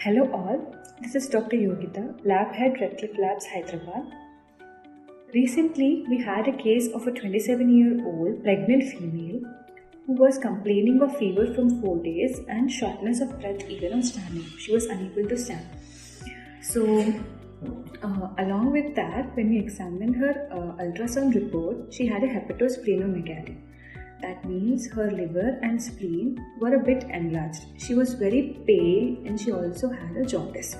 Hello all, this is Dr. Yogitha, Lab Head Redcliffe Labs, Hyderabad. Recently, we had a case of a 27-year-old pregnant female who was complaining of fever from 4 days and shortness of breath even on standing. She was unable to stand. So, along with that, when we examined her ultrasound report, she had a hepatosplenomegaly. That means her liver and spleen were a bit enlarged. She was very pale and she also had a jaundice.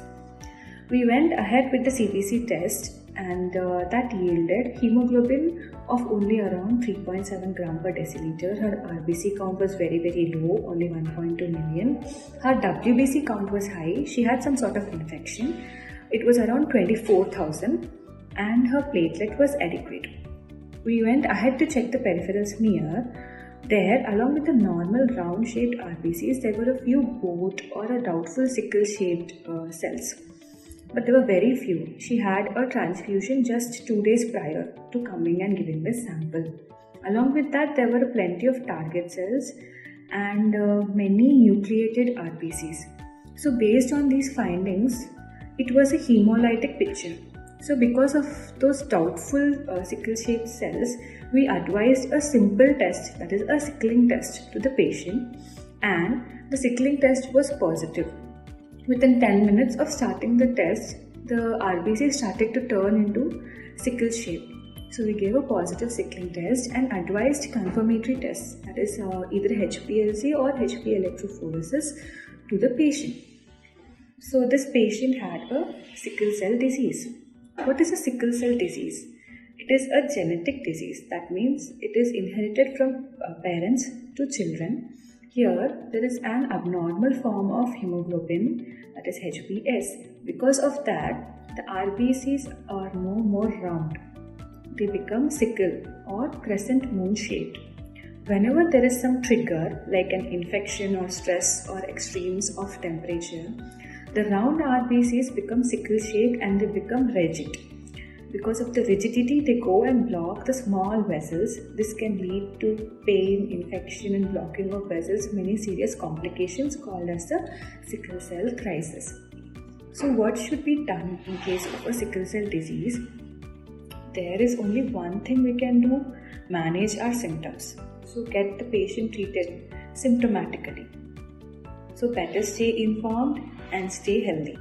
We went ahead with the CBC test and that yielded hemoglobin of only around 3.7 gram per deciliter. Her RBC count was very low, only 1.2 million. Her WBC count was high. She had some sort of infection. It was around 24,000 and her platelet was adequate. We went ahead to check the peripheral smear. There, along with the normal round-shaped RBCs, there were a few boat or a doubtful sickle-shaped cells. But there were very few. She had a transfusion just 2 days prior to coming and giving this sample. Along with that, there were plenty of target cells and many nucleated RBCs. So based on these findings, it was a hemolytic picture. So because of those doubtful sickle-shaped cells, we advised a simple test, that is a sickling test, to the patient, and the sickling test was positive. Within 10 minutes of starting the test, the RBC started to turn into sickle shape. So we gave a positive sickling test and advised confirmatory tests, that is either HPLC or HP electrophoresis, to the patient. So this patient had a sickle cell disease. What is a sickle cell disease? It is a genetic disease. That means it is inherited from parents to children. Here, there is an abnormal form of hemoglobin, that is HbS. Because of that, the RBCs are no more round. They become sickle or crescent moon shaped. Whenever there is some trigger, like an infection or stress or extremes of temperature, the round RBCs become sickle shaped and they become rigid. Because of the rigidity, they go and block the small vessels. This can lead to pain, infection and blocking of vessels, many serious complications called as the sickle cell crisis. So what should be done in case of a sickle cell disease? There is only one thing we can do: manage our symptoms. So get the patient treated symptomatically. So better stay informed and stay healthy.